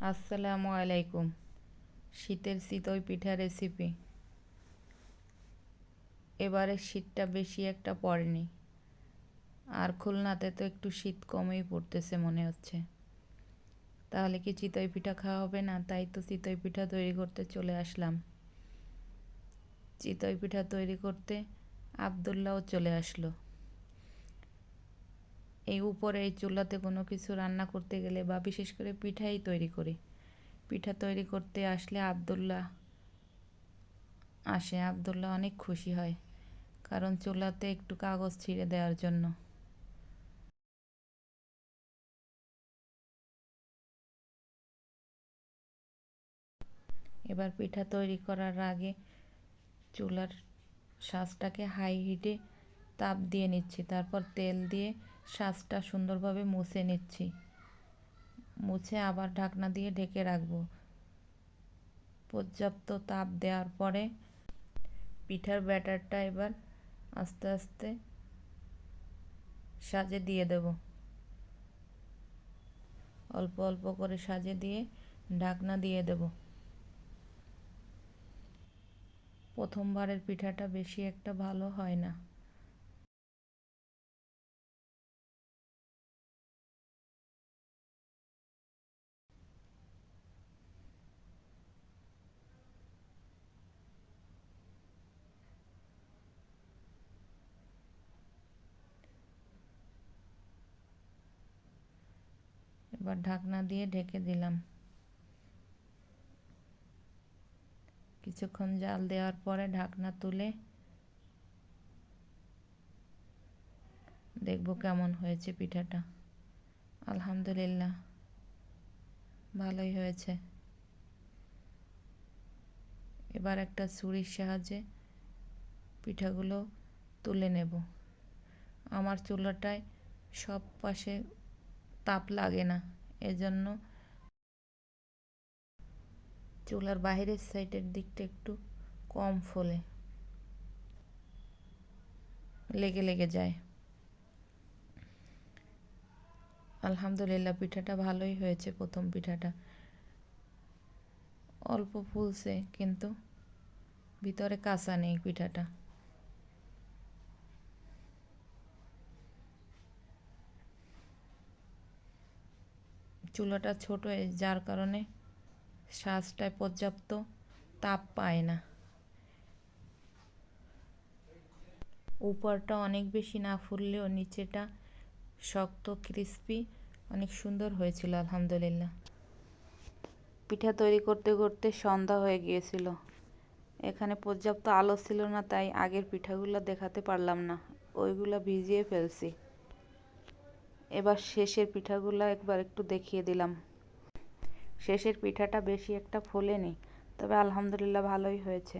আসসালামু আলাইকুম। শীতের চিতই পিঠা রেসিপি। এবারে শীতটা বেশি একটা পড়েনি, আর খুলনাতে তো একটু শীত কমই পড়তেছে মনে হচ্ছে। তাহলে কি চিতই পিঠা খাওয়া হবে না? তাই তো চিতই পিঠা তৈরি করতে চলে আসলাম। চিতই পিঠা তৈরি করতে আব্দুল্লাহও চলে আসলো। এই উপরে এই চুলাতে কোনো কিছু রান্না করতে গেলে বা বিশেষ করে পিঠাই তৈরি করি, পিঠা তৈরি করতে আসলে আব্দুল্লাহ অনেক খুশি হয়, কারণ চুলাতে একটু কাগজ ছিঁড়ে দেওয়ার জন্য। এবার পিঠা তৈরি করার আগে চুলার শাঁসটাকে হাই হিটে তাপ দিয়ে নিচ্ছি, তারপর তেল দিয়ে শাঁসটা সুন্দরভাবে মুছে নিচ্ছি। মুছে আবার ঢাকনা দিয়ে ঢেকে রাখবো। পর্যাপ্ত তাপ দেওয়ার পরে পিঠার ব্যাটারটা এবার আস্তে আস্তে সাজে দিয়ে দেব। অল্প অল্প করে সাজে দিয়ে ঢাকনা দিয়ে দেব। প্রথমবারের পিঠাটা বেশি একটা ভালো হয় না। এবার ঢাকনা দিয়ে ঢেকে দিলাম। কিছুক্ষণ জাল দেওয়ার পরে ঢাকনা তুলে দেখব কেমন হয়েছে পিঠাটা। আলহামদুলিল্লাহ, ভালোই হয়েছে। এবার একটা ছুরির সাহায্যে পিঠাগুলো তুলে নেব। আমার চুলাটায় সব পাশে তাপ লাগে না, এজন্য চুলার বাইরের সাইডের দিকটা একটু কম ফোলে, লেগে লেগে যায়। আলহামদুলিল্লাহ, পিঠাটা ভালোই হয়েছে। প্রথম পিঠাটা অল্প ফুলছে, কিন্তু ভিতরে কাঁচা নেই পিঠাটা। চুলাটা ছোট, যার কারণে শাঁসটায় পর্যাপ্ত তাপ পায় না। উপরটা অনেক বেশি না ফুললেও নিচেটা শক্ত ক্রিস্পি অনেক সুন্দর হয়েছিল আলহামদুলিল্লাহ। পিঠা তৈরি করতে করতে সন্ধ্যা হয়ে গিয়েছিল। এখানে পর্যাপ্ত আলো ছিল না, তাই আগের পিঠাগুলো দেখাতে পারলাম না, ওইগুলো ভিজিয়ে ফেলছি। এবার শেষের পিঠাগুলো একবার একটু দেখিয়ে দিলাম। শেষের পিঠাটা বেশি একটা ফোলেনি, তবে আলহামদুলিল্লাহ ভালোই হয়েছে।